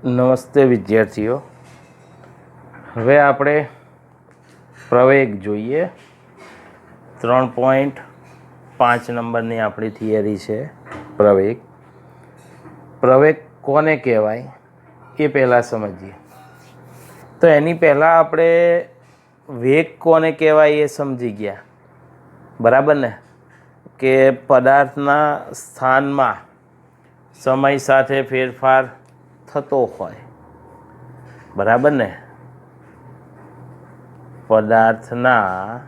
નમસ્તે વિદ્યાર્થીઓ, હવે આપણે પ્રવેગ જોઈએ. 3.5 નંબરની આપણી થિયરી છે પ્રવેગ. પ્રવેગ કોને કહેવાય એ પહેલાં સમજીએ. તો એની પહેલાં આપણે વેગ કોને કહેવાય એ સમજી ગયા, બરાબર ને? કે પદાર્થના સ્થાનમાં સમય સાથે ફેરફાર થતો હોય, બરાબર ને? પદાર્થના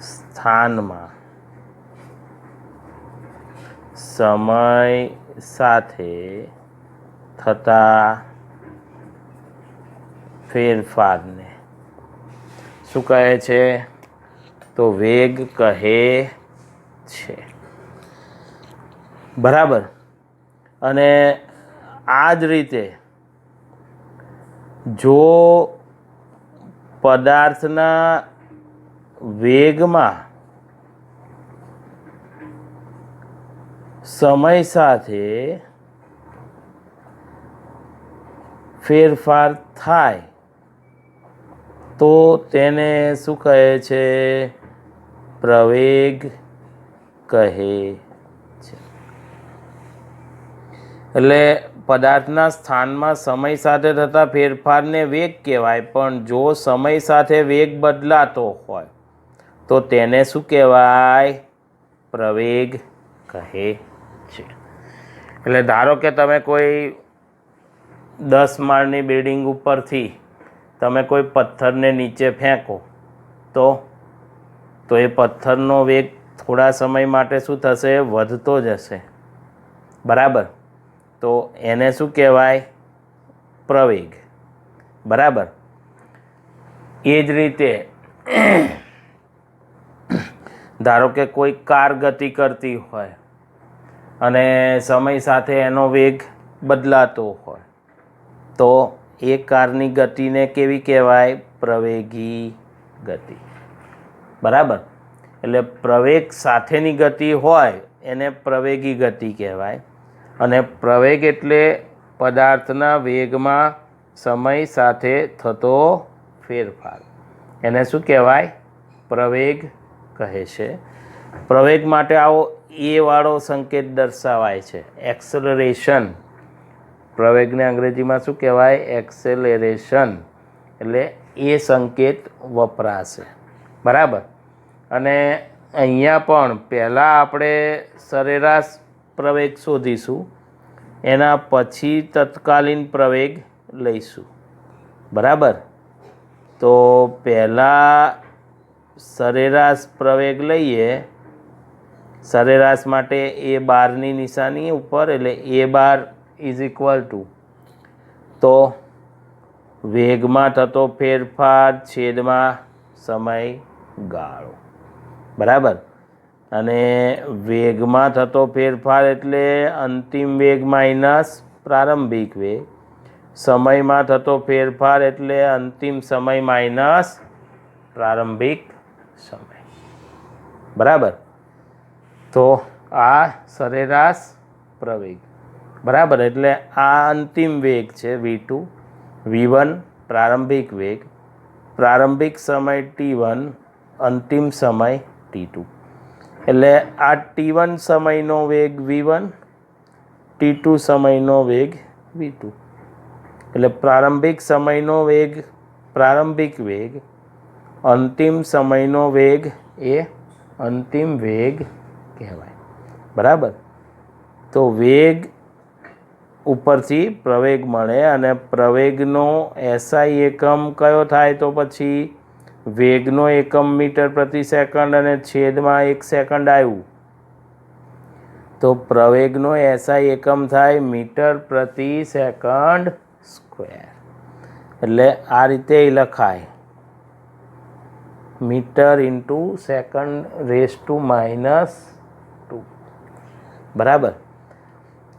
સ્થાનમાં સમય સાથે થતા ફેરફારને શું કહે છે? તો વેગ કહે છે, બરાબર. અને આ જ રીતે જો પદાર્થના વેગમાં સમય સાથે ફેરફાર થાય તો તેને શું કહે છે? પ્રવેગ કહે છે. એટલે પદાર્થના સ્થાનમાં સમય સાથે થતા ફેરફારને વેગ કહેવાય, પણ જો સમય સાથે વેગ બદલાતો હોય તો તેને શું કહેવાય? પ્રવેગ કહે છે. એટલે ધારો કે તમે કોઈ 10 માળની બિલ્ડિંગ ઉપરથી તમે કોઈ પથ્થરને નીચે ફેંકો તો એ પથ્થરનો વેગ થોડા સમય માટે શું થશે? વધતો જશે, બરાબર. તો એને શું કહેવાય? પ્રવેગ, બરાબર. એ જ રીતે ધારો કે કોઈ કાર ગતિ કરતી હોય અને સમય સાથે એનો વેગ બદલાતો હોય તો એ કારની ગતિને કેવી કહેવાય? પ્રવેગી ગતિ, બરાબર. એટલે પ્રવેગ સાથેની ગતિ હોય એને પ્રવેગી ગતિ કહેવાય. અને પ્રવેગ એટલે પદાર્થના વેગમાં સમય સાથે થતો ફેરફાર, એને શું કહેવાય? પ્રવેગ કહે છે. પ્રવેગ માટે આવો એ વાળો સંકેત દર્શાવાય છે, એક્સેલરેશન. પ્રવેગને અંગ્રેજીમાં શું કહેવાય? એક્સેલરેશન. એટલે એ સંકેત વપરાશે, બરાબર. અને અહીંયા પણ પહેલાં આપણે સરેરાશ પ્રવેગ શોધીશું, એના પછી તત્કાલીન પ્રવેગ લઈશું, બરાબર. તો પહેલાં સરેરાશ પ્રવેગ લઈએ. સરેરાશ માટે એ બારની નિશાની ઉપર, એટલે એ બાર ઇઝ ઇક્વલ ટુ તો વેગમાં થતો ફેરફાર છેદમાં સમયગાળો, બરાબર. અને વેગમાં થતો ફેરફાર એટલે અંતિમ વેગ માઇનસ પ્રારંભિક વેગ. સમયમાં થતો ફેરફાર એટલે અંતિમ સમય માઇનસ પ્રારંભિક સમય, બરાબર. તો આ સરેરાશ પ્રવેગ, બરાબર. એટલે આ અંતિમ વેગ છે v2, v1 પ્રારંભિક વેગ, પ્રારંભિક સમય t1, અંતિમ સમય t2. એટલે આ t1 સમયનો વેગ v1, t2 સમયનો વેગ v2. એટલે પ્રારંભિક સમયનો વેગ પ્રારંભિક વેગ, અંતિમ સમયનો વેગ એ અંતિમ વેગ કહેવાય, બરાબર. તો વેગ ઉપરથી પ્રવેગ મળે અને પ્રવેગનો SI એકમ કયો થાય? તો પછી વેગનો એકમ મીટર પ્રતિ સેકન્ડ અને છેદમાં 1 સેકન્ડ આવ્યું તો પ્રવેગનો SI એકમ થાય મીટર પ્રતિ સેકન્ડ સ્ક્વેર. એટલે આ રીતે લખાય, metre into second raise to -2, બરાબર.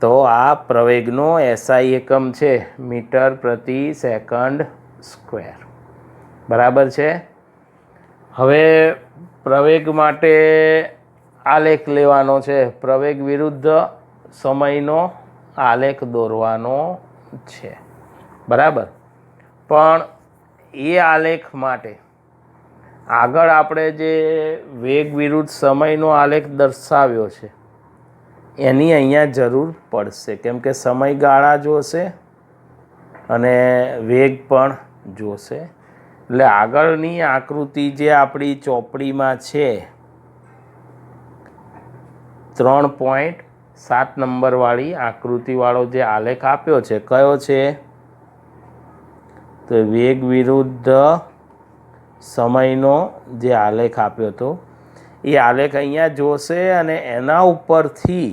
તો આ પ્રવેગનો SI એકમ છે મીટર પ્રતિ સેકન્ડ સ્ક્વેર, બરાબર છે. હવે પ્રવેગ માટે આલેખ લેવાનો છે. પ્રવેગ વિરુદ્ધ સમયનો આલેખ દોરવાનો છે, બરાબર. પણ એ આલેખ માટે આગળ આપણે જે વેગ વિરુદ્ધ સમયનો આલેખ દર્શાવ્યો છે એની અહીંયા જરૂર પડશે, કેમ કે સમયગાળા જોશે અને વેગ પણ જોશે. એટલે આગળની આકૃતિ જે આપણી ચોપડીમાં છે 3.7 નંબરવાળી આકૃતિવાળો જે આલેખ આપ્યો છે, કયો છે? તો વેગ વિરુદ્ધ સમયનો જે આલેખ આપ્યો હતો એ આલેખ અહીંયા જોશે અને એના ઉપરથી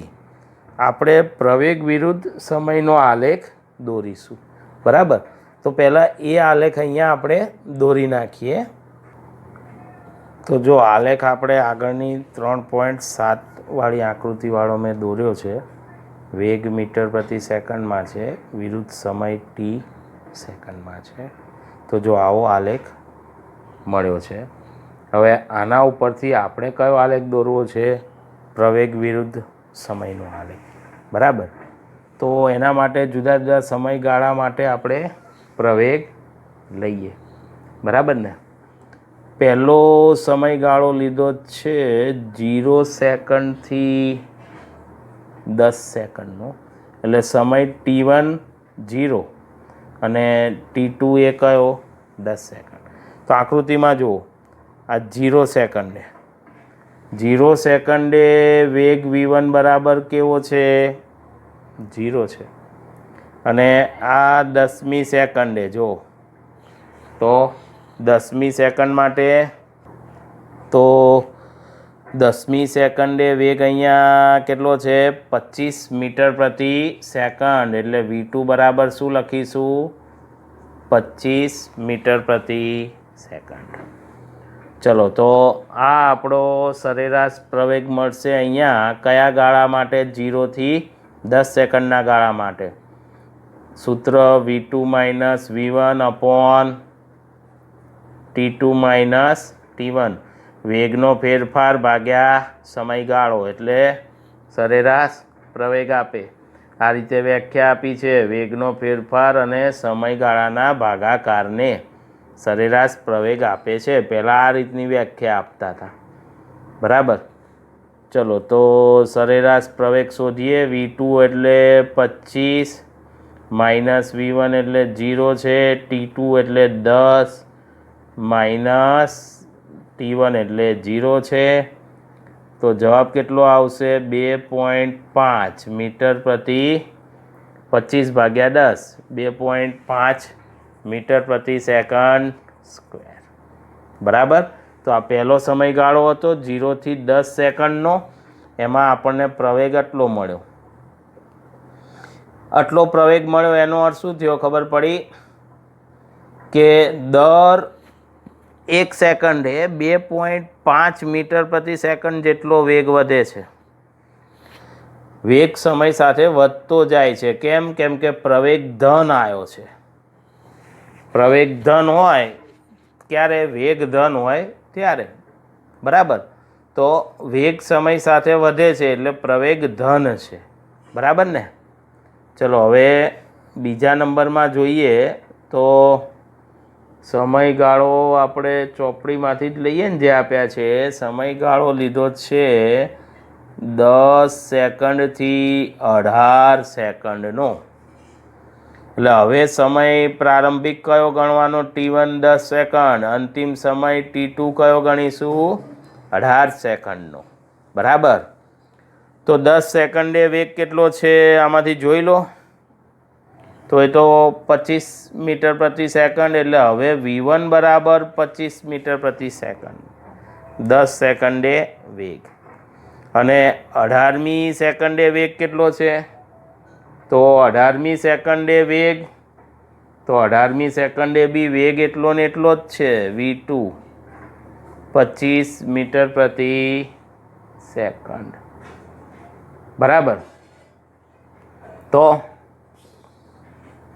આપણે પ્રવેગ વિરુદ્ધ સમયનો આલેખ દોરીશું, બરાબર. તો પહેલાં એ આલેખ અહીંયા આપણે દોરી નાખીએ. તો જો આલેખ આપણે આગળની 3.7 વાળી આકૃતિવાળો મેં દોર્યો છે. વેગ મીટર પ્રતિ સેકન્ડમાં છે, વિરુદ્ધ સમય t સેકન્ડમાં છે. તો જો આવો આલેખ મળ્યો છે. હવે આના ઉપરથી આપણે કયો આલેખ દોરવો છે? પ્રવેગ વિરુદ્ધ સમયનો આલેખ, બરાબર. તો એના માટે જુદા જુદા સમયગાળા માટે આપણે પ્રવેગ લઈએ, બરાબર ને. પહેલો સમયગાળો લીધો છે 0 સેકન્ડથી 10 સેકન્ડનો, એટલે સમય t1 0 અને t2 એ કયો 10 સેકન્ડ. તો આકૃતિમાં જુઓ, આ 0 સેકન્ડે 0 સેકન્ડે વેગ v1 બરાબર કેવો છે? 0 છે. અને આ 10મી સેકન્ડે જો, તો 10મી સેકન્ડ માટે તો 10મી સેકન્ડે વેગ અહીંયા કેટલો છે? 25 મીટર પ્રતિ સેકન્ડ. એટલે v2 બરાબર શું લખીશું? 25 મીટર પ્રતિ સેકન્ડ. ચલો, તો આ આપણો સરેરાશ પ્રવેગ મળશે અહીંયા કયા ગાળા માટે? 0 થી 10 સેકન્ડના ગાળા માટે. સૂત્ર v2 minus v1 upon t2 minus t1, વેગનો ફેરફાર ભાગ્યા સમયગાળો એટલે સરેરાશ પ્રવેગ આપે. આ રીતે વ્યાખ્યા આપી છે, વેગનો ફેરફાર અને સમયગાળાના ભાગાકારને સરેરાશ પ્રવેગ આપે છે. પહેલાં આ રીતની વ્યાખ્યા આપતા હતા, બરાબર. ચલો, તો સરેરાશ પ્રવેગ શોધીએ. v2 એટલે 25 માઇનસ v1 એટલે 0 છે, t2 એટલે 10 માઇનસ t1 એટલે 0 છે. તો જવાબ કેટલો આવશે? 2.5 મીટર પ્રતિ 25 ભાગ્યા 10, 2.5 મીટર પ્રતિ સેકન્ડ સ્ક્વેર, બરાબર. તો આ પહેલો સમયગાળો હતો 0 થી 10 સેકન્ડનો, એમાં આપણને પ્રવેગ આટલો મળ્યો. આટલો પ્રવેગ મળ્યો એનો અર્થ શું થયો? ખબર પડી કે દર 1 સેકન્ડે 2.5 મીટર પ્રતિ સેકન્ડ જેટલો વેગ વધે છે. વેગ સમય સાથે વધતો જાય છે. કેમ? કેમ કે પ્રવેગ ધન આવ્યો છે. પ્રવેગ ધન હોય ક્યારે? વેગ ધન હોય ત્યારે, બરાબર. તો વેગ સમય સાથે વધે છે એટલે પ્રવેગ ધન છે, બરાબર ને. ચલો, હવે બીજા નંબરમાં જોઈએ તો સમયગાળો આપણે ચોપડીમાંથી જ લઈએ ને, જે આપ્યા છે. સમયગાળો લીધો છે 10 સેકન્ડથી 18 સેકન્ડનો. એટલે હવે સમય પ્રારંભિક કયો ગણવાનો? t1 10 second. અંતિમ સમય t2 કયો ગણીશું? 18 સેકન્ડનો, બરાબર. તો 10 સેકન્ડે વેગ કેટલો છે આમાંથી જોઈ લો. તો એ તો 25 મીટર પ્રતિ સેકન્ડ. એટલે હવે v1 બરાબર 25 મીટર પ્રતિ સેકન્ડ 10 સેકન્ડે વેગ. અને 18મી સેકન્ડે વેગ કેટલો છે? તો 18મી સેકન્ડે વેગ, તો 18મી સેકન્ડે બી વેગ એટલો ને એટલો જ છે, v2 25 મીટર પ્રતિ સેકન્ડ, બરાબર.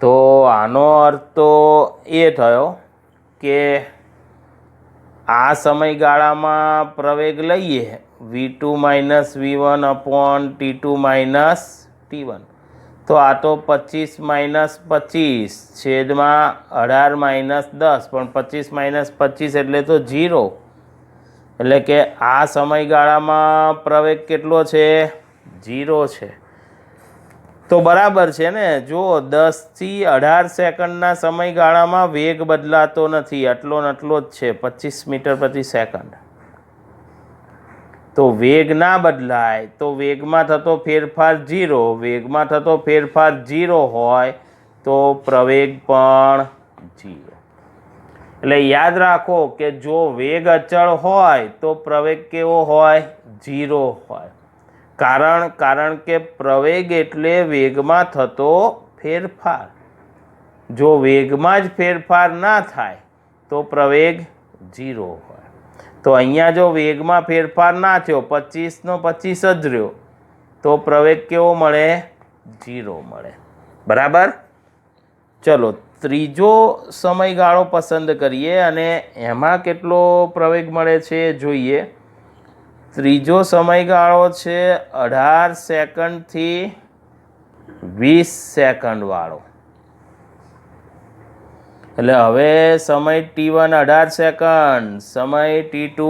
તો આનો અર્થ તો એ થયો કે આ સમયગાળામાં પ્રવેગ લઈએ v2 minus v1 upon t2 minus t1. તો આ તો 25 માઇનસ 25 છેદમાં 18 માઇનસ 10, પણ 25 માઇનસ 25 એટલે તો 0, એટલે કે આ સમયગાળામાં પ્રવેગ કેટલો છે? 0 છે. તો બરાબર છે ને? જો 10 થી 18 સેકન્ડના સમયગાળામાં વેગ બદલાતો નથી, આટલો ને આટલો જ છે, 25 મીટર પ્રતિ સેકન્ડ. તો વેગ ના બદલાય તો વેગમાં થતો ફેરફાર 0, વેગમાં થતો ફેરફાર 0 હોય તો પ્રવેગ પણ 0. એટલે યાદ રાખો કે જો વેગ અચળ હોય તો પ્રવેગ કેવો હોય? 0 હોય. કારણ કે પ્રવેગ એટલે વેગમાં થતો ફેરફાર. જો વેગમાં જ ફેરફાર ના થાય તો પ્રવેગ 0 હોય. તો અહીંયા જો વેગમાં ફેરફાર ના થયો, 25 નો 25 જ રહ્યો, તો પ્રવેગ કેવો મળે? 0 મળે. બરાબર? ચલો ત્રીજો સમયગાળો પસંદ કરીએ અને એમાં કેટલો પ્રવેગ મળે છે જોઈએ. ત્રીજો સમયગાળો છે 18 સેકન્ડથી 20 સેકન્ડ વાળો. એટલે હવે સમય t1 18 સેકન્ડ, સમય t2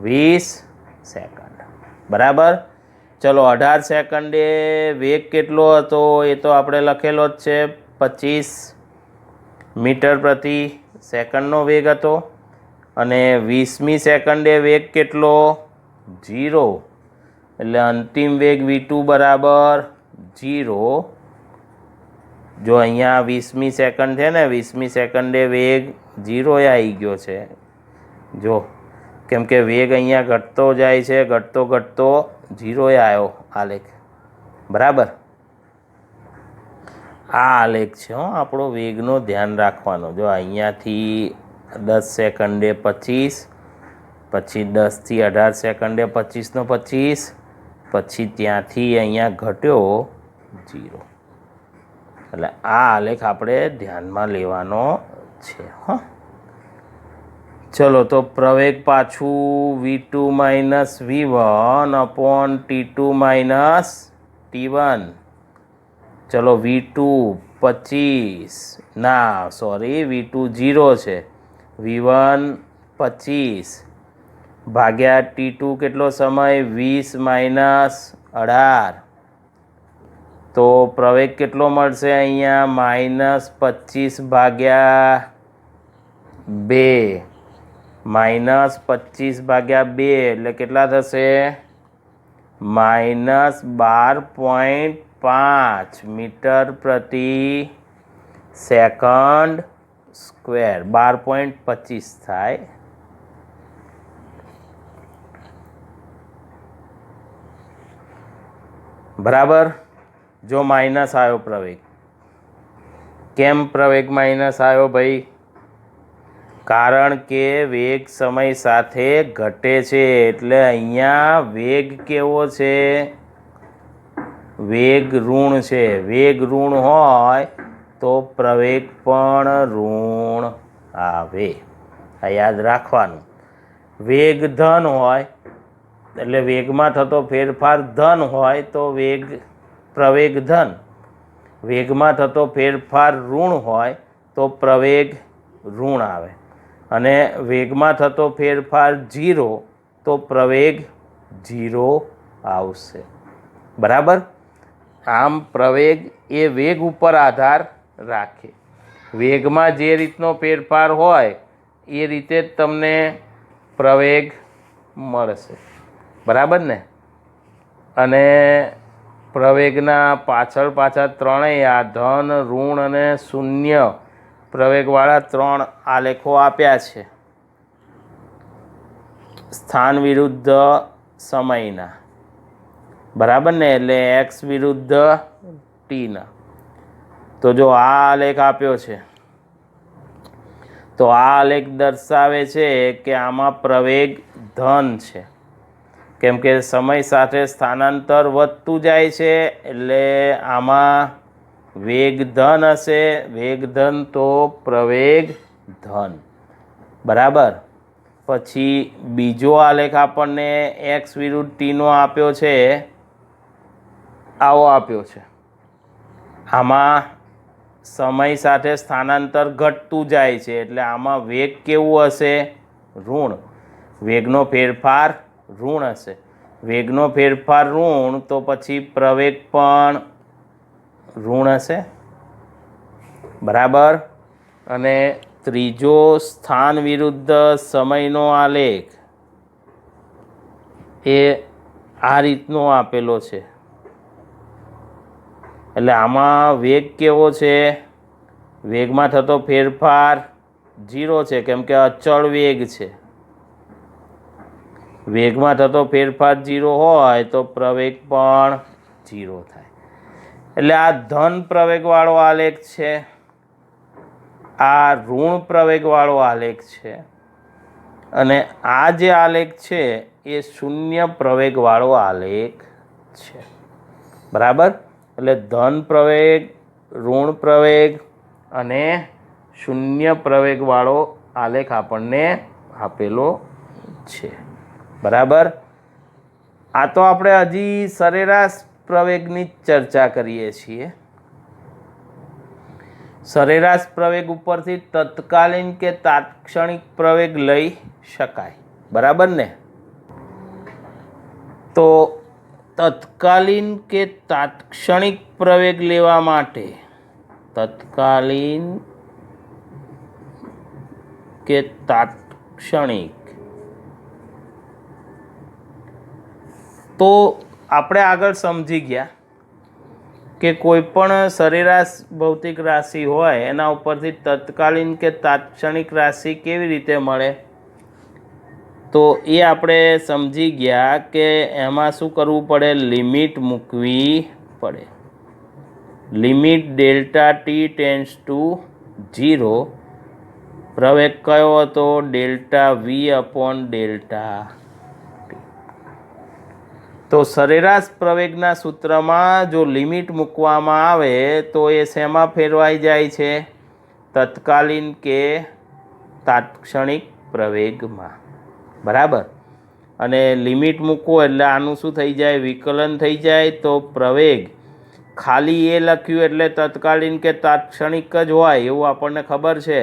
20 સેકન્ડ. બરાબર? ચલો 18 સેકન્ડે વેગ કેટલો હતો એ તો આપણે લખેલો જ છે, 25 મીટર પ્રતિ સેકન્ડનો વેગ હતો. અને 20મી સેકન્ડે વેગ કેટલો? 0. એટલે અંતિમ વેગ v2 બરાબર 0. જો અહીંયા 20મી સેકન્ડ છે ને, 20મી સેકન્ડે વેગ 0 આવી ગયો છે. જો કેમ કે વેગ અહીંયા ઘટતો જાય છે, ઘટતો 0 આવ્યો આલેખ. બરાબર? આ આલેખ છે આપણો વેગનો ધ્યાન રાખવાનો. જો અહીંયાથી 10 સેકન્ડે 25, પછી 10 થી 18 સેકન્ડે 25 નો 25, પછી ત્યાંથી અહીંયા ઘટ્યો 0. એટલે આ આલેખ આપણે ધ્યાનમાં લેવાનો છે. ચલો તો પ્રવેગ પાછું v2 minus v1 upon t2 minus t1. ચલો v2 25 ના સોરી v2 0 છે, v1 25 ભાગ્યા t2 કેટલો સમય? 20 માઇનસ 18. તો પ્રવેગ કેટલો મળશે અહીંયા? માઇનસ 25 ભાગ્યા 2, માઇનસ 25 ભાગ્યા 2 એટલે કેટલા થશે? માઇનસ 12.5 મીટર પ્રતિ સેકન્ડ સ્ક્વેર. 12.25 થાય. બરાબર? જો માઇનસ આવ્યો પ્રવેગ, કેમ પ્રવેગ માઇનસ આવ્યો ભાઈ? કારણ કે વેગ સમય સાથે ઘટે છે, એટલે અહીંયા વેગ કેવો છે? વેગ ઋણ છે. વેગ ઋણ હોય તો પ્રવેગ પણ ઋણ આવે. આ યાદ રાખવાનું. વેગ ધન હોય એટલે વેગમાં થતો ફેરફાર ધન હોય તો પ્રવેગ ધન. વેગમાં થતો ફેરફાર ઋણ હોય તો પ્રવેગ ઋણ આવે. અને વેગમાં થતો ફેરફાર 0 તો પ્રવેગ 0 આવશે. બરાબર? આમ પ્રવેગ એ વેગ ઉપર આધાર રાખે. વેગમાં જે રીતનો ફેરફાર હોય એ રીતે જ તમને પ્રવેગ મળશે. બરાબર ને? અને પ્રવેગના પાછા ત્રણેય આ ધન, ઋણ અને શૂન્ય પ્રવેગવાળા 3 આલેખો આપ્યા છે, સ્થાન વિરુદ્ધ સમયના. બરાબર ને? એટલે x વિરુદ્ધ t ના. તો જો આ આલેખ આપ્યો છે, તો આ આલેખ દર્શાવે છે કે આમાં પ્રવેગ ધન છે. કેમ કે સમય સાથે સ્થાનાંતર વધતું જાય છે, એટલે આમાં વેગ ધન હશે. વેગ ધન તો પ્રવેગ ધન. બરાબર? પછી બીજો આલેખ આપણને x વિરુદ્ધ t નો આપ્યો છે, આવો આપ્યો છે. આમાં સમય સાથે સ્થાનાંતર ઘટતું જાય છે એટલે આમાં વેગ કેવું હશે? ઋણ. વેગનો ફેરફાર ઋણ હશે. વેગનો ફેરફાર ઋણ તો પછી પ્રવેગ પણ ઋણ હશે. બરાબર. અને ત્રીજો સ્થાન વિરુદ્ધ સમયનો આલેખ એ આ રીતનો આપેલો છે એટલે આમાં વેગ કેવો છે? વેગમાં થતો ફેરફાર 0 છે કેમ કે અચળ વેગ છે. વેગમાં થતો ફેરફાર 0 હોય તો પ્રવેગ પણ 0 થાય. એટલે આ ધન પ્રવેગવાળો આલેખ છે, આ ઋણ પ્રવેગવાળો આલેખ છે અને આ જે આલેખ છે એ શૂન્ય પ્રવેગવાળો આલેખ છે. બરાબર. એટલે ધન પ્રવેગ, ઋણ પ્રવેગ અને શૂન્ય પ્રવેગવાળો આલેખ આપણને આપેલો છે. બરાબર. આ તો આપણે હજી સરેરાશ પ્રવેગની ચર્ચા કરીએ છીએ. સરેરાશ પ્રવેગ ઉપરથી તત્કાલીન કે તાત્ક્ષણિક પ્રવેગ લઈ શકાય. બરાબર ને? તો તત્કાલીન કે તાત્ક્ષણિક પ્રવેગ લેવા માટે તત્કાલીન કે તાત્ક્ષણિક તો આપણે આગળ સમજી ગયા કે કોઈ પણ સરેરાશ ભૌતિક રાશિ હોય એના ઉપરથી તત્કાલીન કે તાત્ક્ષણિક રાશિ કેવી રીતે મળે તો એ આપણે સમજી ગયા કે એમાં શું કરવું પડે? લિમિટ મૂકવી પડે. Limit delta T tends to 0. પ્રવેગ કયો હતો? Delta V upon delta T. તો સરેરાશ પ્રવેગના સૂત્રમાં જો લિમિટ મૂકવામાં આવે તો એ શેમાં ફેરવાઈ જાય છે? તત્કાલીન કે તાત્ક્ષણિક પ્રવેગમાં. બરાબર. અને લિમિટ મૂકો એટલે આનું શું થઈ જાય? વિકલન થઈ જાય. તો પ્રવેગ ખાલી એ લખ્યું એટલે તત્કાલીન કે તાત્ક્ષણિક જ હોય એવું આપણને ખબર છે.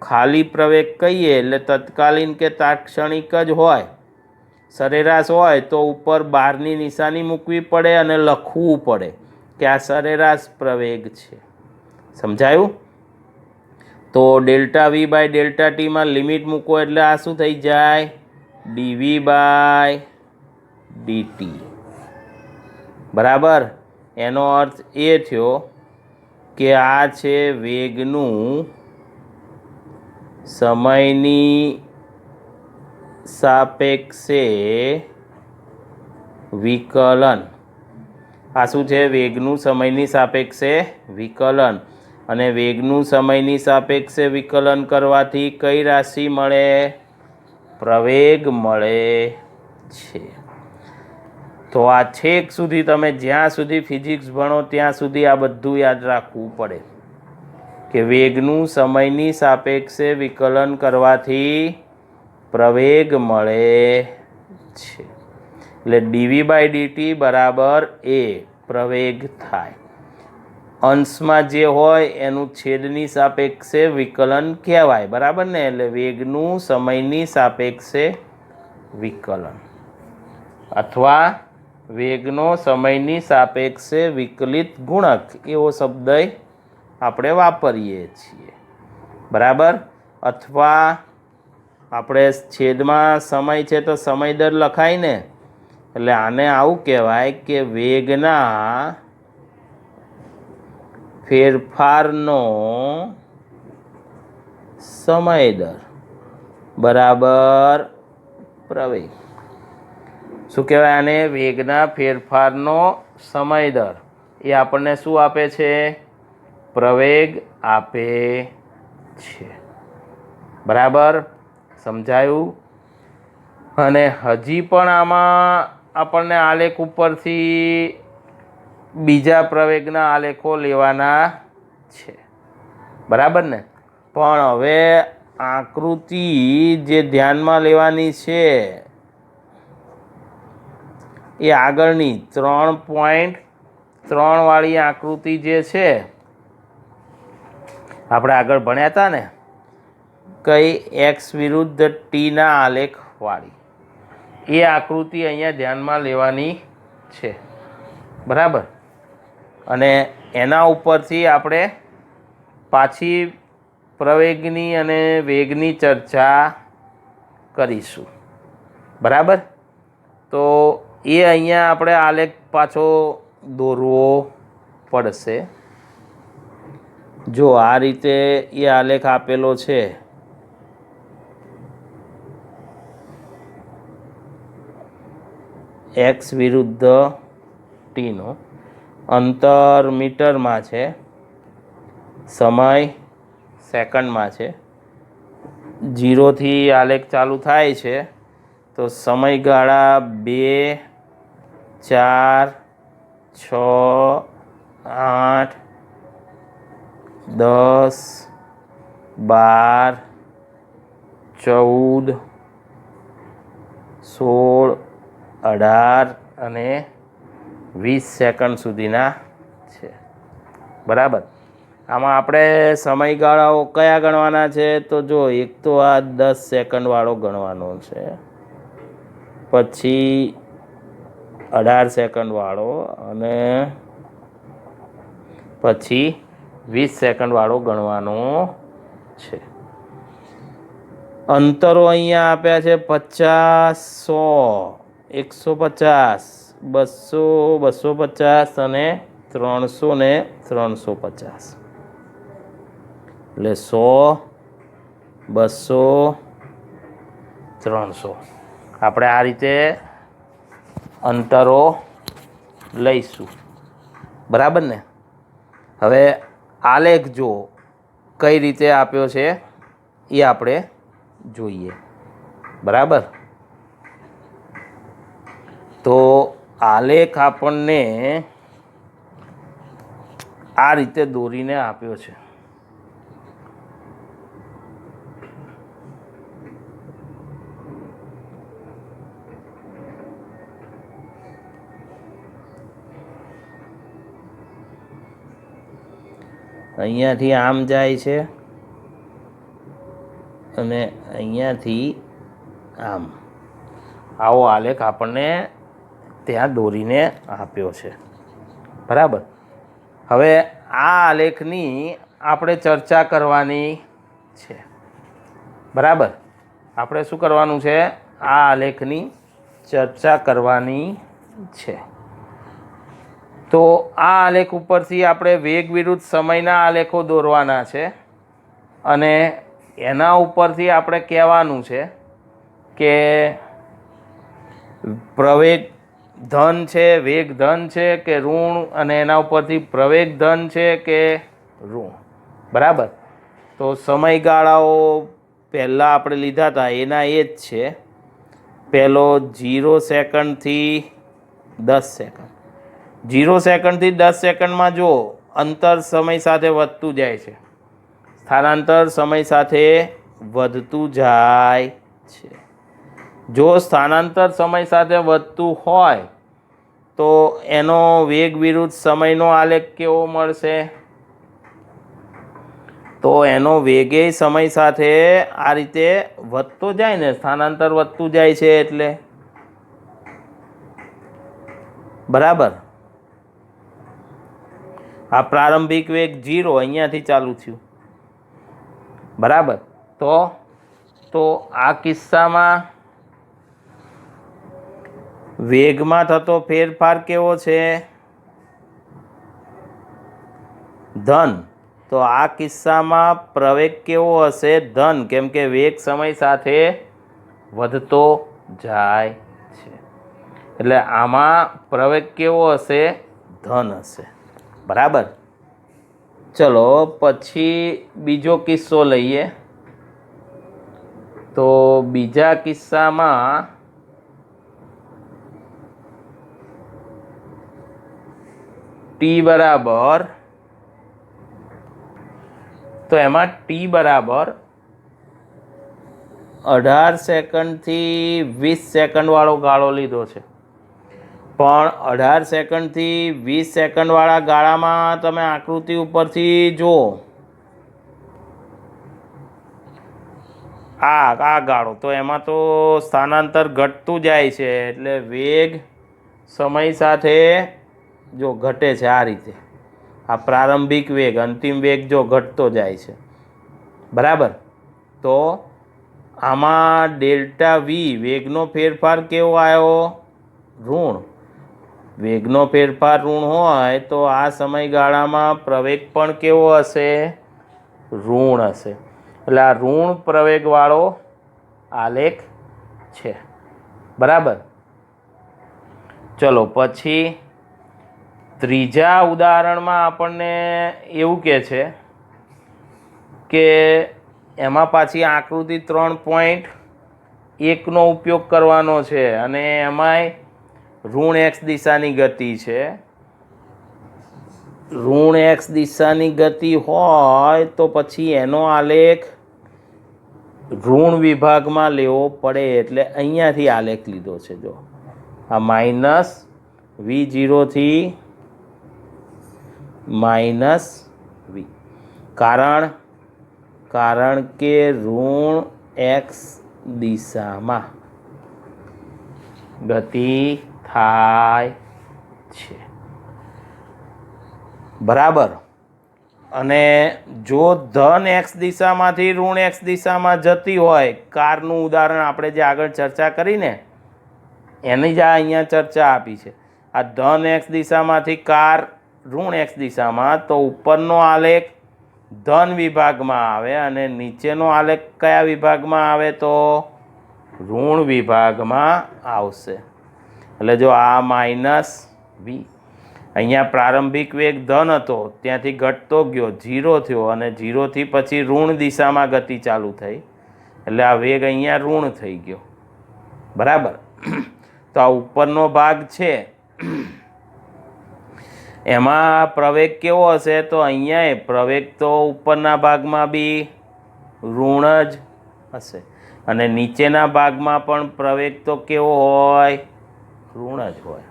ખાલી પ્રવેગ કહીએ એટલે તત્કાલીન કે તાત્ક્ષણિક જ હોય. સરેરાશ હોય તો ઉપર બારની નિશાની મૂકવી પડે અને લખવું પડે કે આ સરેરાશ પ્રવેગ છે. સમજાયું? તો ડેલ્ટા વી બાય ડેલ્ટા ટીમાં લિમિટ મૂકો એટલે આ શું થઈ જાય? DV by DT. બરાબર. એનો અર્થ એ થયો કે આ છે વેગનું સમયની સાપેક્ષે વિકલન. આ શું છે? વેગનું સમયની સાપેક્ષે વિકલન. અને વેગનું સમયની સાપેક્ષે વિકલન કરવાથી કઈ રાશિ મળે? પ્રવેગ મળે છે. તો આ છેક સુધી તમે જ્યાં સુધી ફિઝિક્સ ભણો ત્યાં સુધી આ બધું યાદ રાખવું પડે કે વેગનું સમયની સાપેક્ષે વિકલન કરવાથી પ્રવેગ મળે છે. એટલે ડીવી બાય ડીટી બરાબર એ પ્રવેગ થાય. અંશમાં જે હોય એનું છેદની સાપેક્ષે વિકલન કહેવાય. બરાબર ને? એટલે વેગનું સમયની સાપેક્ષે વિકલન અથવા વેગનો સમયની સાપેક્ષે વિકલિત ગુણક એવો શબ્દ આપણે વાપરીએ છીએ. બરાબર. અથવા આપણે છેદમાં સમય છે તો સમય દર લખાય ને, એટલે આને આવું કહેવાય કે વેગના ફેરફારનો સમય દર બરાબર પ્રવેગ. શું કહેવાય આને? વેગના ફેરફારનો સમય દર એ આપણને શું આપે છે? પ્રવેગ આપે છે. બરાબર. સમજાયું? અને હજી પણ આમાં આપણને આલેખ ઉપરથી બીજા પ્રવેગના આલેખો લેવાના છે. બરાબર ને? પણ હવે આકૃતિ જે ધ્યાનમાં લેવાની છે એ આગળની 3.1 3 વાળી આકૃતિ જે છે આપણે આગળ ભણ્યા હતા ને, કઈ એક્સ વિરુદ્ધ ટીના આલેખ વાળી, એ આકૃતિ અહીંયા ધ્યાનમાં લેવાની છે, બરાબર. અને એના ઉપરથી આપણે પાછી પ્રવેગની અને વેગની ચર્ચા કરીશું, બરાબર. તો એ અહીંયા આપણે આલેખ પાછો દોરવો પડશે. જો આ રીતે એ આલેખ આપેલો છે, એક્સ વિરુદ્ધ ટીનો, અંતર મીટરમાં છે, સમય સેકન્ડમાં છે, 0થી આલેખ ચાલુ થાય છે, તો સમયગાળા 2, 4, 6, 8, 10, 12, 14, 16, 18 અને 20 સેકન્ડ સુધીના છે, બરાબર. આમાં આપણે સમયગાળાઓ કયા ગણવાના છે? તો જો એક તો આ 10 સેકન્ડવાળો ગણવાનો છે, પછી 18 સેકન્ડવાળો અને પછી 20 સેકન્ડવાળો ગણવાનો છે. અંતરો અહીંયા આપ્યા છે 50, 100, 150, 200, 250 અને 300 ને 350. એટલે 100, 200, 300 આપણે આ રીતે અંતરો લઈશું, બરાબર ને. હવે આલેખ જો કઈ રીતે આપ્યો છે એ આપણે જોઈએ, બરાબર. તો આલેખ આપણને આ રીતે દોરીને આપ્યો છે. અહીંયાથી આમ જાય છે અને અહીંયાથી આમ, આવો આલેખ આપણને ત્યાં દોરીને આપ્યો છે, બરાબર. હવે આ આલેખની આપણે ચર્ચા કરવાની છે, બરાબર. આપણે શું કરવાનું છે? આ આલેખની ચર્ચા કરવાની છે. તો આ આલેખ ઉપરથી આપણે વેગ વિરુદ્ધ સમયના આલેખો દોરવાના છે અને એના ઉપરથી આપણે કહેવાનું છે કે પ્રવેગ ધન છે, વેગ ધન છે કે ઋણ, અને એના ઉપરથી પ્રવેગ ધન છે કે ઋણ, બરાબર. તો સમયગાળાઓ પહેલાં આપણે લીધા હતા એના એ જ છે. પહેલો 0 સેકન્ડથી 10 સેકન્ડ, 0 સેકન્ડથી 10 સેકન્ડમાં જો અંતર સમય સાથે વધતું જાય છે, સ્થાનાંતર સમય સાથે વધતું જાય છે. જો સ્થાનાંતર સમય સાથે વધતું હોય તો એનો વેગ વિરુદ્ધ સમયનો આલેખ કેવો મળશે? તો એનો વેગે સમય સાથે આ રીતે વધતો જાય ને, સ્થાનાંતર વધતું જાય છે એટલે, બરાબર. આ પ્રારંભિક વેગ 0 અહીંયાથી ચાલુ થયું, બરાબર. તો આ કિસ્સામાં વેગમાં થતો ફેરફાર કેવો છે? ધન. તો આ કિસ્સામાં પ્રવેગ કેવો હશે? ધન, કેમ કે વેગ સમય સાથે વધતો જાય છે. એટલે આમાં પ્રવેગ કેવો હશે? ધન હશે, બરાબર. ચલો પછી બીજો કિસ્સો લઈએ. તો બીજા કિસ્સામાં ટી બરાબર, તો એમાં ટી બરાબર 18 સેકન્ડથી 20 સેકન્ડ વાળો ગાળો લીધો છે. પણ 18 સેકન્ડથી 20 સેકન્ડવાળા ગાળામાં તમે આકૃતિ ઉપરથી જુઓ, આ ગાળો તો એમાં તો સ્થાનાંતર ઘટતું જાય છે, એટલે વેગ સમય સાથે જો ઘટે છે આ રીતે. આ પ્રારંભિક વેગ, અંતિમ વેગ જો ઘટતો જાય છે, બરાબર. તો આમાં ડેલ્ટા વી વેગનો ફેરફાર કેવો આવ્યો? ઋણ. વેગનો ફેરફાર ઋણ હોય તો આ સમયગાળામાં પ્રવેગ પણ કેવો હશે? ઋણ હશે. એટલે આ ઋણ પ્રવેગવાળો આલેખ છે, બરાબર. ચલો પછી ત્રીજા ઉદાહરણમાં આપણને એવું કહે છે કે એમાં પાછી આકૃતિ 3.1નો ઉપયોગ કરવાનો છે અને એમાંય ઋણ એક્સ દિશાની ગતિ છે. ઋણ એક્સ દિશાની ગતિ હોય તો પછી એનો આલેખ ઋણ વિભાગમાં લેવો પડે, એટલે અહીંયાથી આલેખ લીધો છે. જો આ માઇનસ V0 માઇનસ વી, કારણ કે ઋણ એક્સ દિશામાં ગતિ થાય છે, બરાબર. અને જો ધન એક્સ દિશામાંથી ઋણ એક્સ દિશામાં જતી હોય, કારનું ઉદાહરણ આપણે જે આગળ ચર્ચા કરીને એની જ અહીંયા ચર્ચા આપી છે. આ ધન એક્સ દિશામાંથી કાર ઋણ એક્સ દિશામાં, તો ઉપરનો આલેખ ધન વિભાગમાં આવે અને નીચેનો આલેખ કયા વિભાગમાં આવે? તો ઋણ વિભાગમાં આવશે. એટલે જો આ માઇનસ વી, અહીંયા પ્રારંભિક વેગ ધન હતો, ત્યાંથી ઘટતો ગયો, 0 થયો અને 0થી પછી ઋણ દિશામાં ગતિ ચાલુ થઈ, એટલે આ વેગ અહીંયા ઋણ થઈ ગયો, બરાબર. તો આ ઉપરનો ભાગ છે એમાં પ્રવેગ કેવો હશે? તો અહીંયા પ્રવેગ તો ઉપરના ભાગમાં બી ઋણ જ હશે અને નીચેના ભાગમાં પણ પ્રવેગ તો કેવો હોય? ઋણ જ હોય.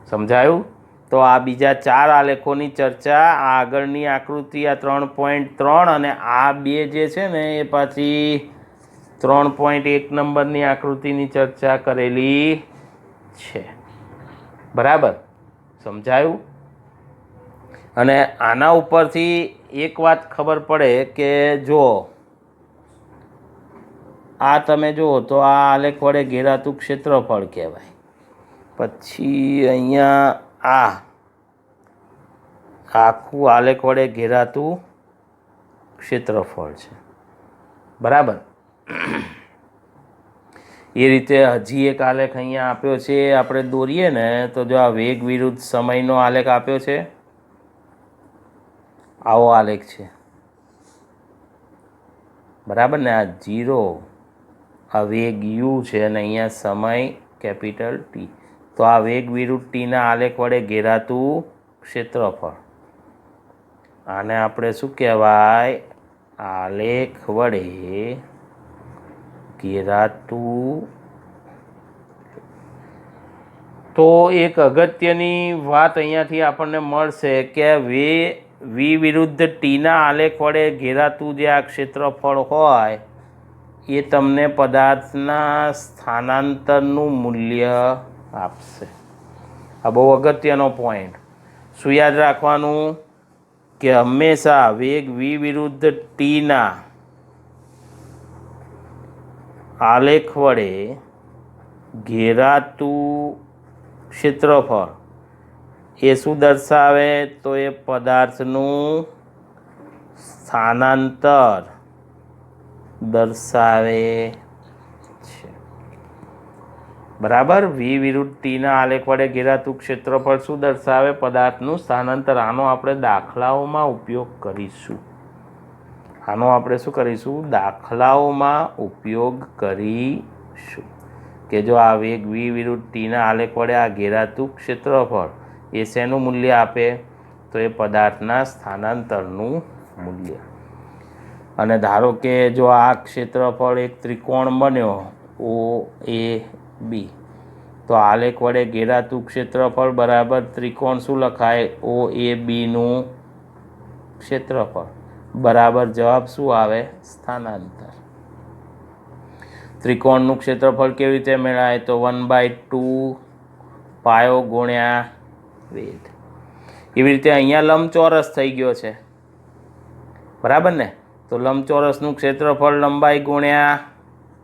સમજાયું? તો આ બીજા 4 આલેખોની ચર્ચા આગળની આકૃતિ આ 3.3 અને આ બે જે છે ને એ પાછી 3.1 નંબરની આકૃતિની ચર્ચા કરેલી છે, બરાબર. સમજાયું? અને આના ઉપરથી એક વાત ખબર પડે કે જો આ તમે જુઓ તો આ આલેખ વડે ઘેરાતું ક્ષેત્રફળ કહેવાય. પછી અહીંયા આ આખું આલેખ વડે ઘેરાતું ક્ષેત્રફળ છે, બરાબર. એ રીતે હજી એક આલેખ અહીંયા આપ્યો છે, આપણે દોરીએ ને તો જો આ વેગ વિરુદ્ધ સમયનો આલેખ આપ્યો છે, આવો આલેખ છે, બરાબર ને. આ 0, આ વેગ યુ છે અને અહીંયા સમય કેપિટલ ટી. તો આ વેગ વિરુદ્ધ ટીના આલેખ વડે ઘેરાતું ક્ષેત્રફળ, આને આપણે શું કહેવાય? આલેખ વડે ઘેરાતું. તો એક અગત્યની વાત અહીંયાથી આપણને મળશે કે વી વિરુદ્ધ ટીના આલેખ વડે ઘેરાતું જે આ ક્ષેત્રફળ હોય એ તમને પદાર્થના સ્થાનાંતરનું મૂલ્ય આપશે. આ બહુ અગત્યનો પોઈન્ટ. શું યાદ રાખવાનું? કે હંમેશા વેગ વી વિરુદ્ધ ટીના આલેખ વડે ઘેરાતું ક્ષેત્રફળ એ શું દર્શાવે? તો એ પદાર્થનું સ્થાનાંતર દર્શાવે છે, બરાબર. વી વિરુદ્ધ ટીના આલેખ વડે ઘેરાતું ક્ષેત્રફળ શું દર્શાવે? પદાર્થનું સ્થાનાંતર. આનો આપણે દાખલાઓમાં ઉપયોગ કરીશું. આનો આપણે શું કરીશું? દાખલાઓમાં ઉપયોગ કરીશું કે જો આ વેગ વી વિરુદ્ધ ટીના આલેખ વડે આ ઘેરાતું ક્ષેત્રફળ એ શેનું મૂલ્ય આપે? તો એ પદાર્થના સ્થાનાંતરનું મૂલ્ય. અને ધારો કે જો આ ક્ષેત્રફળ એક ત્રિકોણ બન્યો ઓ એ બી, તો આલેખ વડે ઘેરાતું ક્ષેત્રફળ બરાબર ત્રિકોણ શું લખાય? ઓ એ બીનું ક્ષેત્રફળ બરાબર જવાબ શું આવે? સ્થાનાંતર. ત્રિકોણનું ક્ષેત્રફળ કેવી રીતે મેળવાય? તો 1/2 પાયો ગુણ્યા વેધ. એવી રીતે અહીંયા લંબચોરસ થઈ ગયો છે, બરાબર ને? તો લંબચોરસનું ક્ષેત્રફળ લંબાઈ ગુણ્યા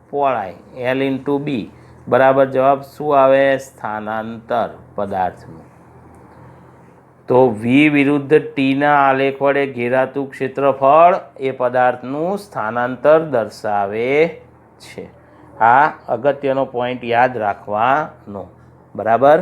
પહોળાઈ L/B બરાબર જવાબ શું આવે? સ્થાનાંતર પદાર્થનું. તો V વિરુદ્ધ Tના આલેખ વડે ઘેરાતું ક્ષેત્રફળ એ પદાર્થનું સ્થાનાંતર દર્શાવે છે. આ અગત્યનો પોઈન્ટ યાદ રાખવાનો, બરાબર?